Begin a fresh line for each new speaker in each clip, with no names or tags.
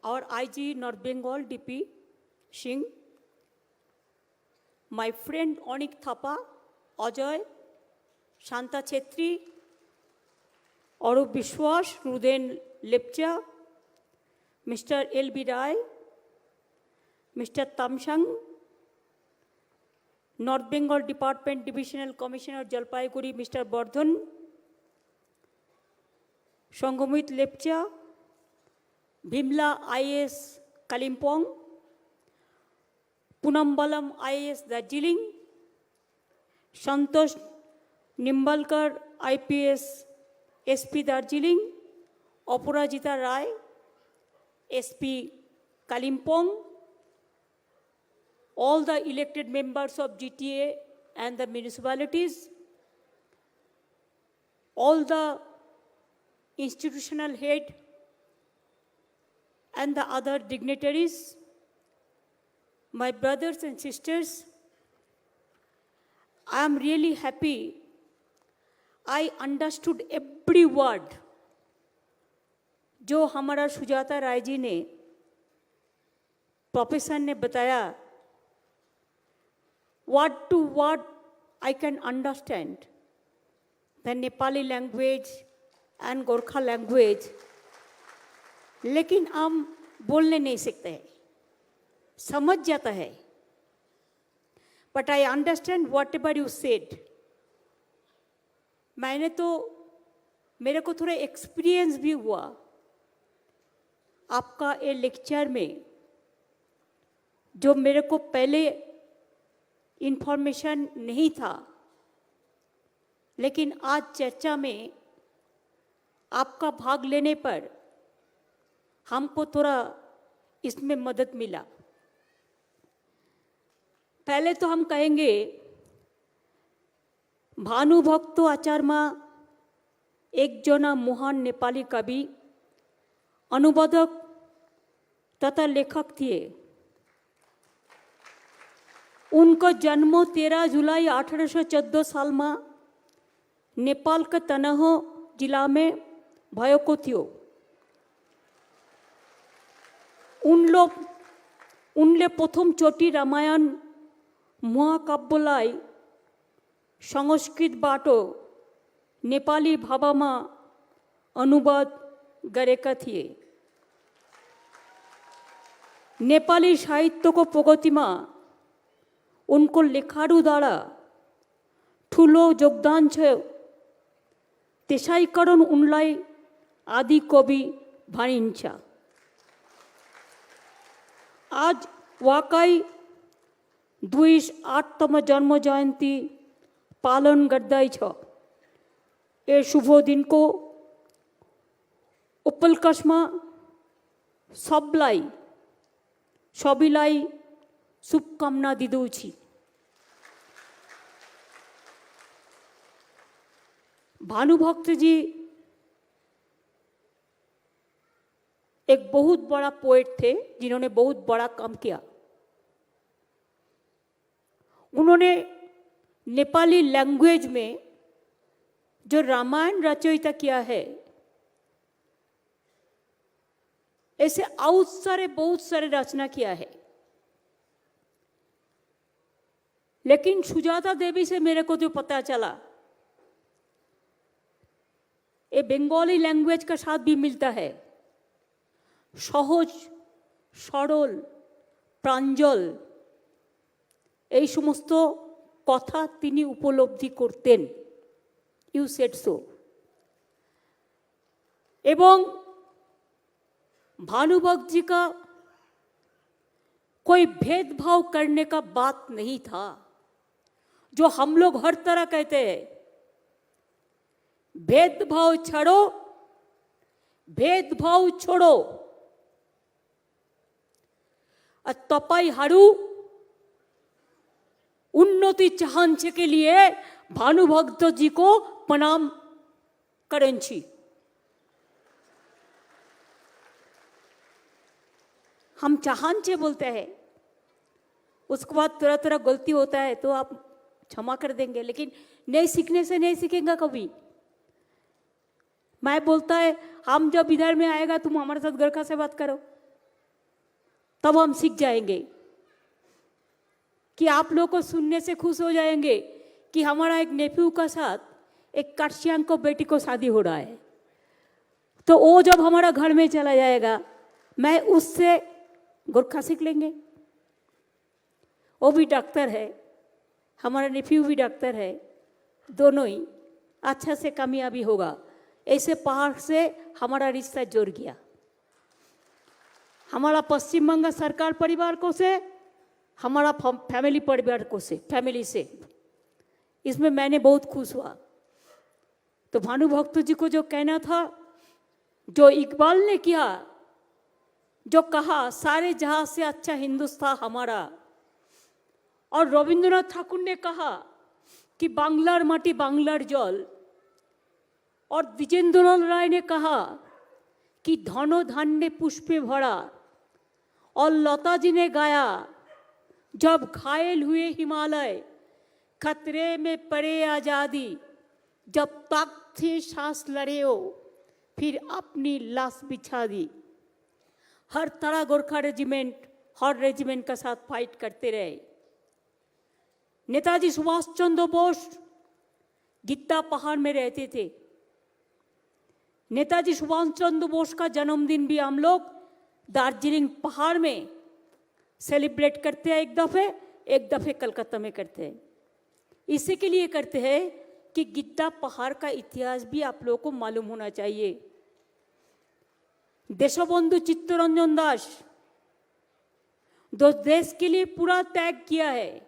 our IG North Bengal DP Singh, my friend Onik Thapa, Ajoy, Shanta Chetri, Arup Bishwas, Ruden Lepcha, Mr. L.B. Rai, Mr. Tamshang, North Bengal Department Divisional Commissioner Jalpaiguri, Mr. Bardhan, Shangomit Lepcha, Bhimla IAS Kalimpong, Punambalam IAS Darjeeling, Santosh Nimbalkar IPS SP Darjeeling, Aparajita Rai SP Kalimpong, all the elected members of GTA and the municipalities, all the institutional head and the other dignitaries, my brothers and sisters, I am really happy. I understood every word जो हमारा सुजाता राय जी ने professor ने बताया. Word to word I can understand the Nepali language and Gorkha language, लेकिन हम बोलने नहीं सकते हैं, समझ जाता है. But I understand whatever you said. मेरे को थोड़ा एक्सपीरियंस भी हुआ आपका ये लेक्चर में, जो मेरे को पहले इंफॉर्मेशन नहीं था, लेकिन आज चर्चा में आपका भाग लेने पर हमको थोड़ा इसमें मदद मिला. पहले तो हम कहेंगे भानुभक्त आचार्य एक जना महान नेपाली कवि, अनुवादक तथा लेखक थे. उनको जन्म 13 जुलाई 1814 साल में नेपाल के तनह जिला में भएको थियो. उनले प्रथम चोटी रामायण महाकाव्यलाई संस्कृतबाट नेपाली भाषामा अनुवाद गरेका थिए. नेपाली साहित्यको प्रगतिमा उनको लेखाहरू द्वारा ठुलो योगदान छ. त्यसै कारण उनलाई आदि कवि भनिन्छ. आज वाकई 208तम जन्म जयन्ती पालन गर्दैछ. ए शुभ दिनको उपलक्ष्यमा सबैलाई शुभकामना दिँदछु. भानुभक्त जी एक बहुत बड़ा पोएट थे जिन्होंने बहुत बड़ा काम किया. उन्होंने नेपाली लैंग्वेज में जो रामायण रचयिता किया है, ऐसे बहुत सारे रचना किया है. लेकिन सुजाता देवी से मेरे को जो पता चला, ये बंगाली लैंग्वेज का साथ भी मिलता है. सहज सरल प्रांजल এই সমস্ত কথা তিনি উপলব্ধি করতেন. You said so. एवं भानुभक्त जी का कोई भेदभाव करने का बात नहीं था, जो हम लोग हर तरह कहते हैं. भेदभाव छोड़ो, भेदभाव छोड़ो. तपाईहरू उन्नति चाहन्छ के लिए भानुभक्त जी को प्रणाम करन्छि. हम चाहन्छ बोलते हैं, उसके बाद थोड़ा गलती होता है तो आप क्षमा कर देंगे, लेकिन नहीं सीखने से नहीं सीखेंगे कभी. मैं बोलता है हम जब इधर में आएगा तुम हमारे साथ गोरखा से बात करो, तब हम सीख जाएंगे कि आप लोग को सुनने से खुश हो जाएंगे कि हमारा एक नेफ्यू का साथ एक काशियांग को बेटी को शादी हो रहा है। तो वो जब हमारा घर में चला जाएगा, मैं उससे गोरखा सीख लेंगे। वो भी डॉक्टर है, हमारा नेफ्यू भी डॉक्टर है, दोनों ही अच्छा से कामयाबी होगा। ऐसे पहाड़ से हमारा रिश्ता जुड़ गया। हमारा पश्चिम बंगाल सरकार परिवार को से, हमारा फैमिली परिवार को से, फैमिली से, इसमें मैंने बहुत खुश हुआ। तो भानुभक्त जी को जो कहना था, जो इकबाल ने किया, जो कहा सारे जहां से अच्छा हिंदुस्तान हमारा, और रविंद्रनाथ ठाकुर ने कहा कि बांग्लार माटी बांग्लार जल, और द्विजेंद्रलाल राय ने कहा कि धनो धान्य पुष्पे भरा, और लता जी ने गाया जब घायल हुए हिमालय, खतरे में पड़े आजादी, जब तक थे सांस लड़े हो, फिर अपनी लाश बिछा दी। हर तरह गोरखा रेजिमेंट हर रेजिमेंट का साथ फाइट करते रहे। नेताजी सुभाष चंद्र बोस गिद्दा पहाड़ में रहते थे। नेताजी सुभाष चंद्र बोस का जन्मदिन भी हम लोग दार्जिलिंग पहाड़ में सेलिब्रेट करते हैं। एक दफे कलकत्ता में करते हैं। इसी के लिए करते हैं कि गिद्दा पहाड़ का इतिहास भी आप लोगों को मालूम होना चाहिए। देशबंधु चित्तरंजन दास जो देश के लिए पूरा त्याग किया है,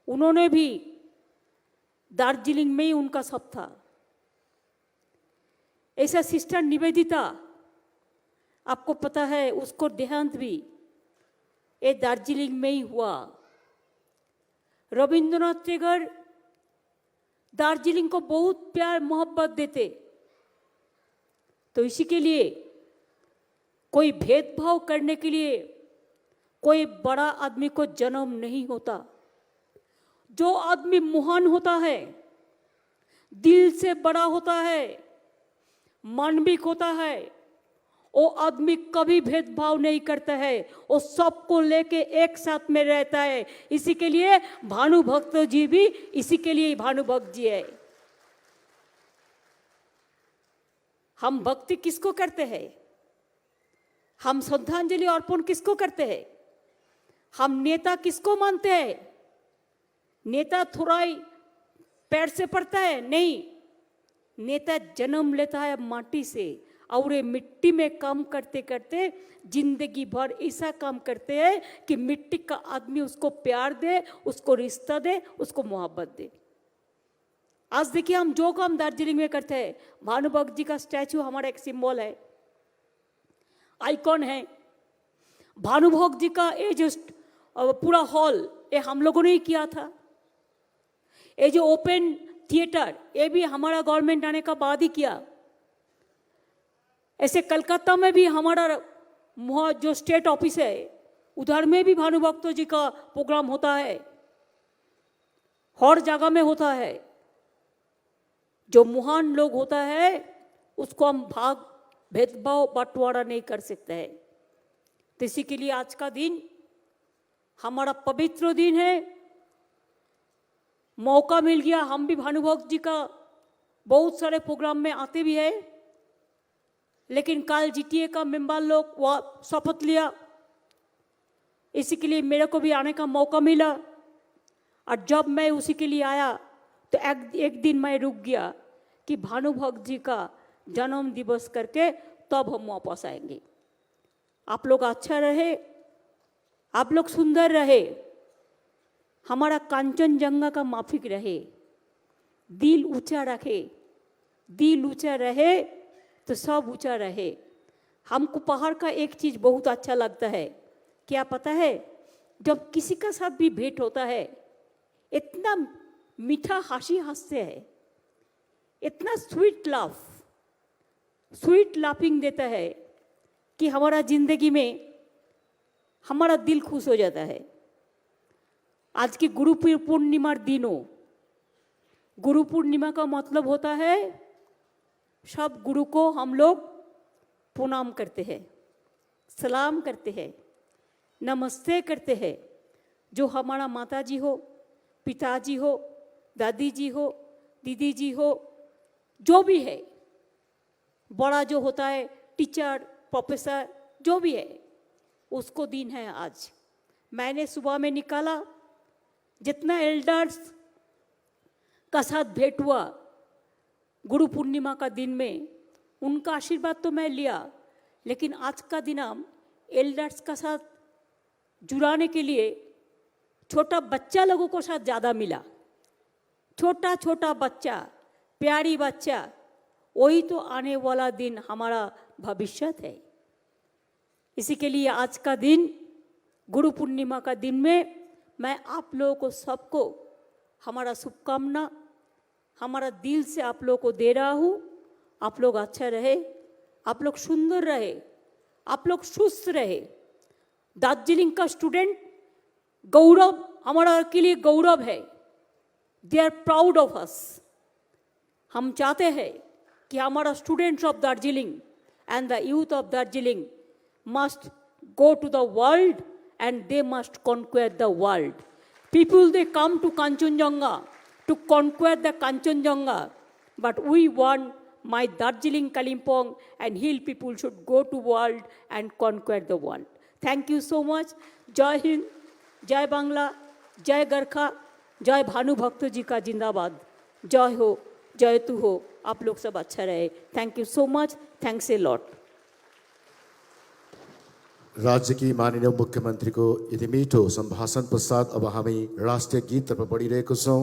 उन्होंने भी दार्जिलिंग में ही उनका सब था। ऐसा सिस्टर निवेदिता, आपको पता है, उसको देहांत भी ये दार्जिलिंग में ही हुआ। रविंद्रनाथ टैगोर दार्जिलिंग को बहुत प्यार मोहब्बत देते। तो इसी के लिए कोई भेदभाव करने के लिए कोई बड़ा आदमी को जन्म नहीं होता। जो आदमी महान होता है, दिल से बड़ा होता है, मानविक होता है, वो आदमी कभी भेदभाव नहीं करता है, वो सबको लेके एक साथ में रहता है। इसी के लिए भानुभक्त जी भी इसी के लिए भानुभक्त जी है। हम भक्ति किसको करते हैं? हम श्रद्धांजलि अर्पण किसको करते हैं? हम नेता किसको मानते हैं? नेता थोड़ाई पैर से पड़ता है? नहीं, नेता जन्म लेता है माटी से, और ये मिट्टी में काम करते करते जिंदगी भर ऐसा काम करते हैं कि मिट्टी का आदमी उसको प्यार दे, उसको रिश्ता दे, उसको मोहब्बत दे। आज देखिए हम जो काम दार्जिलिंग में करते हैं, भानुभक्त जी का स्टैचू हमारा एक सिंबल है, आइकॉन है। भानुभक्त जी का ये जो पूरा हॉल, ये हम लोगों ने ही किया था। ये जो ओपन थिएटर, ये भी हमारा गवर्नमेंट आने का बाद ही किया। ऐसे कलकत्ता में भी हमारा जो स्टेट ऑफिस है, उधर में भी भानुभक्त जी का प्रोग्राम होता है, हर जगह में होता है। जो महान लोग होता है उसको हम भाग भेदभाव बंटवारा नहीं कर सकते हैं। तो इसी के लिए आज का दिन हमारा पवित्र दिन है। मौका मिल गया, हम भी भानुभक्त जी का बहुत सारे प्रोग्राम में आते भी है, लेकिन कल जीटीए का मेंबर लोग शपथ लिया, इसी के लिए मेरे को भी आने का मौका मिला। और जब मैं उसी के लिए आया तो एक दिन मैं रुक गया कि भानुभक्त जी का जन्म दिवस करके तब हम वापस आएंगे। आप लोग अच्छा रहे, आप लोग सुंदर रहे, हमारा कांचनजंगा का माफिक रहे, दिल ऊंचा रखे। दिल ऊंचा रहे तो सब ऊंचा रहे। हमको पहाड़ का एक चीज बहुत अच्छा लगता है, क्या पता है? जब किसी का साथ भी भेंट होता है, इतना मीठा हंसी हंसते हैं, इतना स्वीट लाफिंग देता है कि हमारा जिंदगी में हमारा दिल खुश हो जाता है। आज की गुरु पूर्णिमा दिनों, गुरु पूर्णिमा का मतलब होता है सब गुरु को हम लोग प्रणाम करते हैं। सलाम करते हैं, नमस्ते करते हैं। जो हमारा माताजी हो, पिताजी हो, दादी जी हो, दीदी जी हो, जो भी है, बड़ा जो होता है टीचर, प्रोफेसर, जो भी है, उसको दिन है आज। मैंने सुबह में निकाला, जितना एल्डर्स का साथ भेंट हुआ गुरु पूर्णिमा का दिन में, उनका आशीर्वाद तो मैं लिया, लेकिन आज का दिन हम एल्डर्स का साथ जुड़ाने के लिए छोटा बच्चा लोगों को साथ ज़्यादा मिला। छोटा छोटा बच्चा, प्यारी बच्चा, वही तो आने वाला दिन हमारा भविष्य है। इसी के लिए आज का दिन, गुरु पूर्णिमा का दिन में, मैं आप लोगों को सबको हमारा शुभकामना, हमारा दिल से आप लोगों को दे रहा हूँ। आप लोग अच्छा रहे, आप लोग सुंदर रहे, आप लोग सुस्त रहे। दार्जिलिंग का स्टूडेंट गौरव, हमारा के लिए गौरव है। They are proud of us. हम चाहते हैं कि हमारा students of Darjeeling and the youth of Darjeeling must go to the world and they must conquer the world. People, they come to Kanchenjunga to conquer the Kanchenjunga, but we want my Darjeeling, Kalimpong and hill people should go to world and conquer the world. Thank you so much. Jai Hind, Jai Bangla, Jai Garkha, Jai Bhanu Bhakta ji ka जिंदाबाद. जय हो, जय तू हो, आप लोग सब अच्छा रहे. Thank you so much. Thanks a lot.
राज्य की माननीय मुख्यमन्त्रीको यति मिठो सम्भाषण पश्चात अब हामी राष्ट्रिय गीततर्फ बढिरहेको छौँ।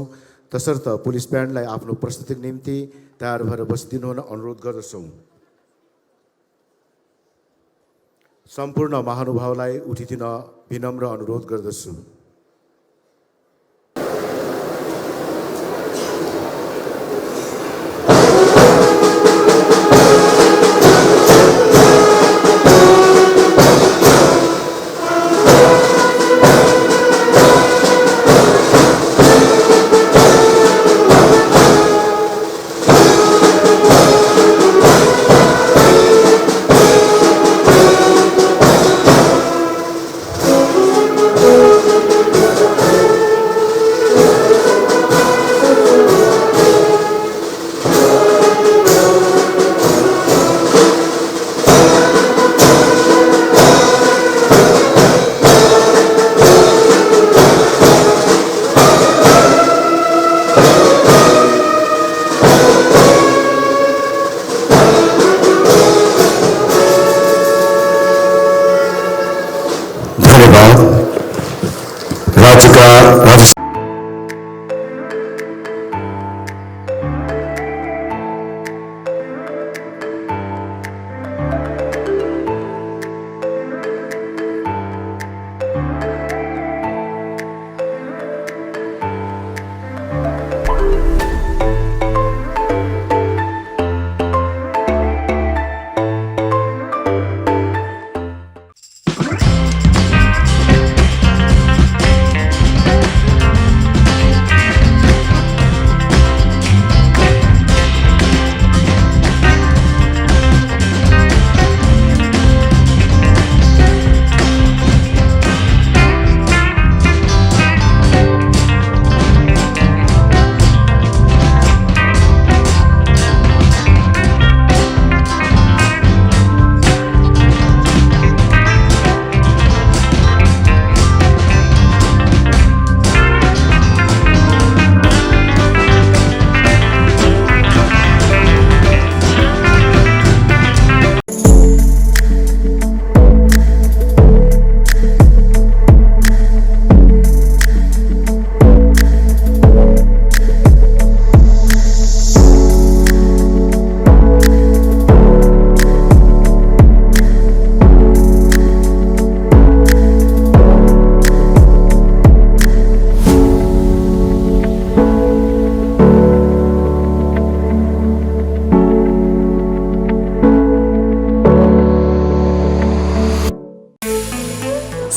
तसर्थ पुलिस ब्यान्डलाई आफ्नो प्रस्तुतिको निम्ति तयार भएर बसिदिनु हुन अनुरोध गर्दछौँ। सम्पूर्ण महानुभावलाई उठिदिन विनम्र अनुरोध गर्दछु।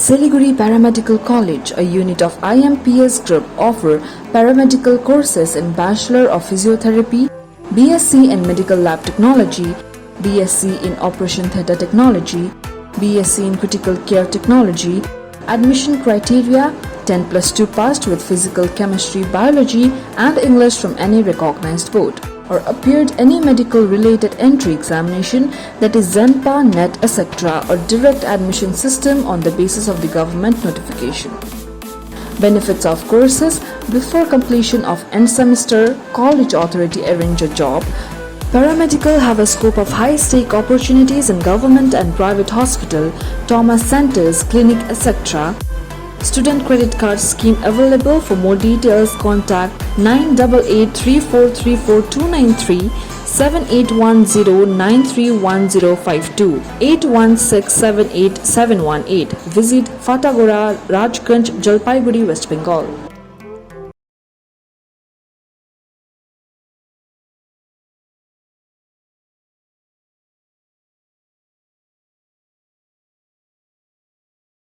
Siliguri Paramedical College, a unit of IMPS Group, offer paramedical courses in Bachelor of Physiotherapy, BSc in Medical Lab Technology, BSc in Operation Theatre Technology, BSc in Critical Care Technology. Admission criteria: 10+2 passed with physical, chemistry, biology and English from any recognized board, or appeared any medical related entry examination, that is ZENPA, NET, etc., or direct admission system on the basis of the government notification. Benefits of courses: before completion of end semester, college authority arrange a job. Paramedical have a scope of high-stake opportunities in government and private hospital, trauma centers, clinic, etc. Student credit card scheme available. For more details, contact 9883434293, 7810931052, 81678718. Visit Fatagora, Rajganj, Jalpaiguri, West Bengal.